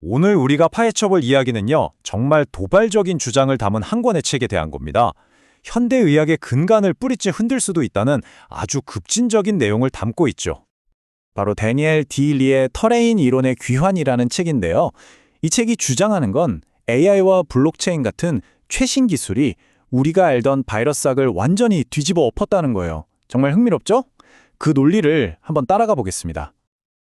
오늘 우리가 파헤쳐볼 이야기는요, 정말 도발적인 주장을 담은 한 권의 책에 대한 겁니다. 현대의학의 근간을 뿌리째 흔들 수도 있다는 아주 급진적인 내용을 담고 있죠. 바로 데니엘 디 리의 터레인 이론의 귀환이라는 책인데요. 이 책이 주장하는 건 AI와 블록체인 같은 최신 기술이 우리가 알던 바이러스학을 완전히 뒤집어 엎었다는 거예요. 정말 흥미롭죠? 그 논리를 한번 따라가 보겠습니다.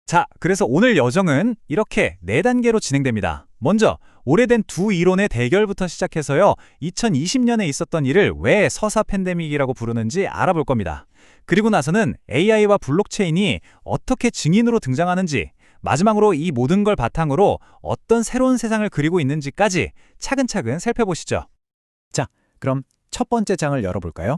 자, 그래서 오늘 여정은 이렇게 4단계로 진행됩니다. 먼저 오래된 두 이론의 대결부터 시작해서요. 2020년에 있었던 일을 왜 서사 팬데믹이라고 부르는지 알아볼 겁니다. 그리고 나서는 AI와 블록체인이 어떻게 증인으로 등장하는지, 마지막으로 이 모든 걸 바탕으로 어떤 새로운 세상을 그리고 있는지까지 차근차근 살펴보시죠. 자, 그럼 첫 번째 장을 열어볼까요?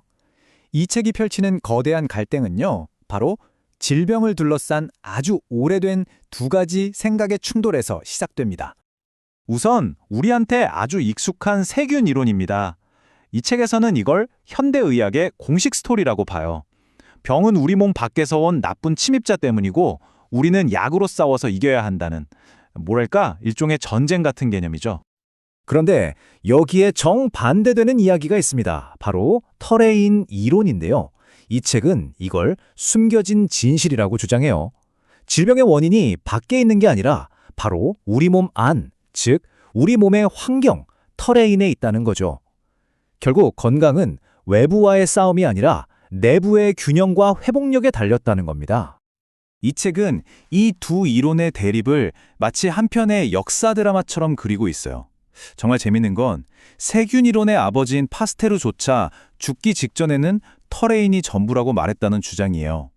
이 책이 펼치는 거대한 갈등은요, 바로 질병을 둘러싼 아주 오래된 두 가지 생각의 충돌에서 시작됩니다. 우선 우리한테 아주 익숙한 세균 이론입니다. 이 책에서는 이걸 현대의학의 공식 스토리라고 봐요. 병은 우리 몸 밖에서 온 나쁜 침입자 때문이고 우리는 약으로 싸워서 이겨야 한다는, 뭐랄까, 일종의 전쟁 같은 개념이죠. 그런데 여기에 정반대되는 이야기가 있습니다. 바로 터레인 이론인데요. 이 책은 이걸 숨겨진 진실이라고 주장해요. 질병의 원인이 밖에 있는 게 아니라 바로 우리 몸 안, 즉 우리 몸의 환경, 터레인에 있다는 거죠. 결국 건강은 외부와의 싸움이 아니라 내부의 균형과 회복력에 달렸다는 겁니다. 이 책은 이 두 이론의 대립을 마치 한 편의 역사 드라마처럼 그리고 있어요. 정말 재밌는 건 세균 이론의 아버지인 파스테르조차 죽기 직전에는 터레인이 전부라고 말했다는 주장이에요.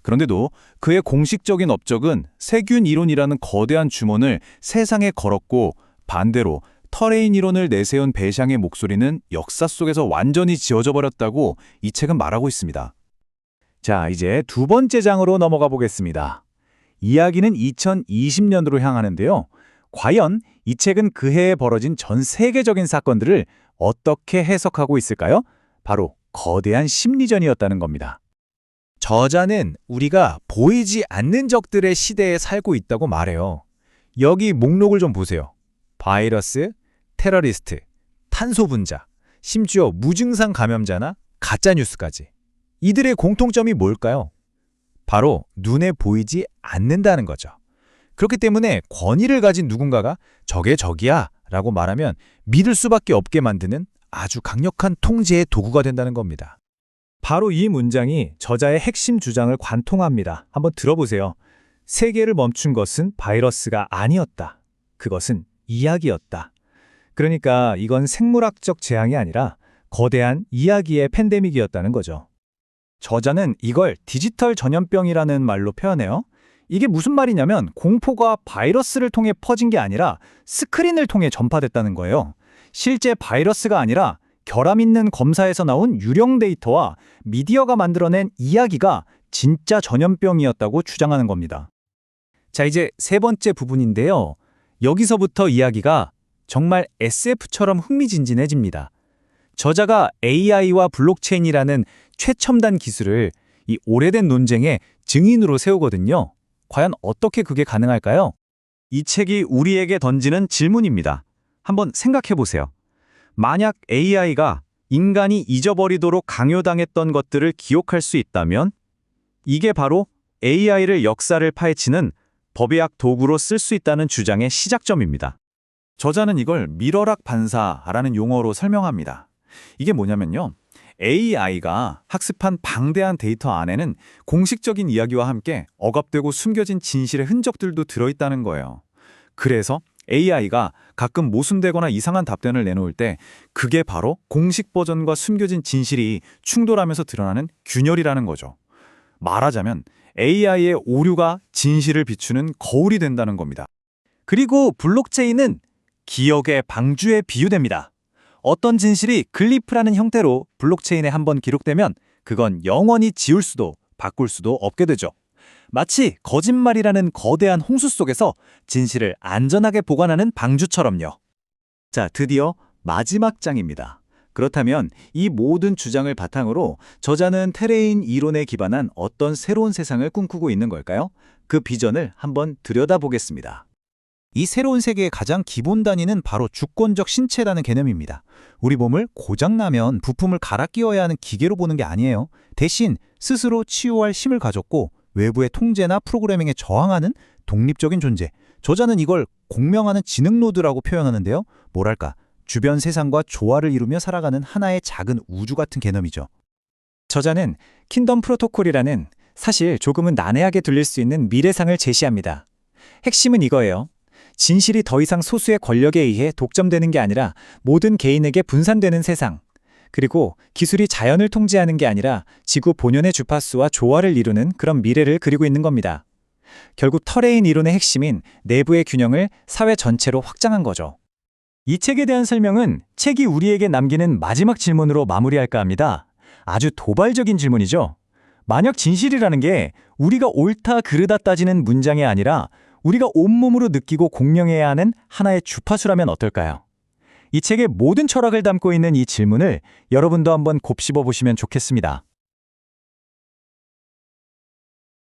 그런데도 그의 공식적인 업적은 세균 이론이라는 거대한 주문을 세상에 걸었고, 반대로 터레인 이론을 내세운 배샹의 목소리는 역사 속에서 완전히 지워져 버렸다고 이 책은 말하고 있습니다. 자, 이제 두 번째 장으로 넘어가 보겠습니다. 이야기는 2020년으로 향하는데요. 과연 이 책은 그 해에 벌어진 전 세계적인 사건들을 어떻게 해석하고 있을까요? 바로 거대한 심리전이었다는 겁니다. 저자는 우리가 보이지 않는 적들의 시대에 살고 있다고 말해요. 여기 목록을 좀 보세요. 바이러스, 테러리스트, 탄소 분자, 심지어 무증상 감염자나 가짜뉴스까지. 이들의 공통점이 뭘까요? 바로 눈에 보이지 않는다는 거죠. 그렇기 때문에 권위를 가진 누군가가 저게 저기야 라고 말하면 믿을 수밖에 없게 만드는 아주 강력한 통제의 도구가 된다는 겁니다. 바로 이 문장이 저자의 핵심 주장을 관통합니다. 한번 들어보세요. 세계를 멈춘 것은 바이러스가 아니었다. 그것은 이야기였다. 그러니까 이건 생물학적 재앙이 아니라 거대한 이야기의 팬데믹이었다는 거죠. 저자는 이걸 디지털 전염병이라는 말로 표현해요. 이게 무슨 말이냐면 공포가 바이러스를 통해 퍼진 게 아니라 스크린을 통해 전파됐다는 거예요. 실제 바이러스가 아니라 결함 있는 검사에서 나온 유령 데이터와 미디어가 만들어낸 이야기가 진짜 전염병이었다고 주장하는 겁니다. 자, 이제 세 번째 부분인데요. 여기서부터 이야기가 정말 SF처럼 흥미진진해집니다. 저자가 AI와 블록체인이라는 최첨단 기술을 이 오래된 논쟁의 증인으로 세우거든요. 과연 어떻게 그게 가능할까요? 이 책이 우리에게 던지는 질문입니다. 한번 생각해 보세요. 만약 AI가 인간이 잊어버리도록 강요당했던 것들을 기억할 수 있다면 이게 바로 AI를 역사를 파헤치는 법의학 도구로 쓸 수 있다는 주장의 시작점입니다. 저자는 이걸 미러락 반사라는 용어로 설명합니다. 이게 뭐냐면요. AI가 학습한 방대한 데이터 안에는 공식적인 이야기와 함께 억압되고 숨겨진 진실의 흔적들도 들어있다는 거예요. 그래서 AI가 가끔 모순되거나 이상한 답변을 내놓을 때 그게 바로 공식 버전과 숨겨진 진실이 충돌하면서 드러나는 균열이라는 거죠. 말하자면 AI의 오류가 진실을 비추는 거울이 된다는 겁니다. 그리고 블록체인은 기억의 방주에 비유됩니다. 어떤 진실이 글리프라는 형태로 블록체인에 한번 기록되면 그건 영원히 지울 수도 바꿀 수도 없게 되죠. 마치 거짓말이라는 거대한 홍수 속에서 진실을 안전하게 보관하는 방주처럼요. 자, 드디어 마지막 장입니다. 그렇다면 이 모든 주장을 바탕으로 저자는 테레인 이론에 기반한 어떤 새로운 세상을 꿈꾸고 있는 걸까요? 그 비전을 한번 들여다보겠습니다. 이 새로운 세계의 가장 기본 단위는 바로 주권적 신체라는 개념입니다. 우리 몸을 고장나면 부품을 갈아 끼워야 하는 기계로 보는 게 아니에요. 대신 스스로 치유할 힘을 가졌고 외부의 통제나 프로그래밍에 저항하는 독립적인 존재. 저자는 이걸 공명하는 지능노드라고 표현하는데요. 뭐랄까, 주변 세상과 조화를 이루며 살아가는 하나의 작은 우주 같은 개념이죠. 저자는 킨덤 프로토콜이라는 사실 조금은 난해하게 들릴 수 있는 미래상을 제시합니다. 핵심은 이거예요. 진실이 더 이상 소수의 권력에 의해 독점되는 게 아니라 모든 개인에게 분산되는 세상. 그리고 기술이 자연을 통제하는 게 아니라 지구 본연의 주파수와 조화를 이루는 그런 미래를 그리고 있는 겁니다. 결국 터레인 이론의 핵심인 내부의 균형을 사회 전체로 확장한 거죠. 이 책에 대한 설명은 책이 우리에게 남기는 마지막 질문으로 마무리할까 합니다. 아주 도발적인 질문이죠. 만약 진실이라는 게 우리가 옳다 그르다 따지는 문장이 아니라 우리가 온몸으로 느끼고 공명해야 하는 하나의 주파수라면 어떨까요? 이 책의 모든 철학을 담고 있는 이 질문을 여러분도 한번 곱씹어 보시면 좋겠습니다.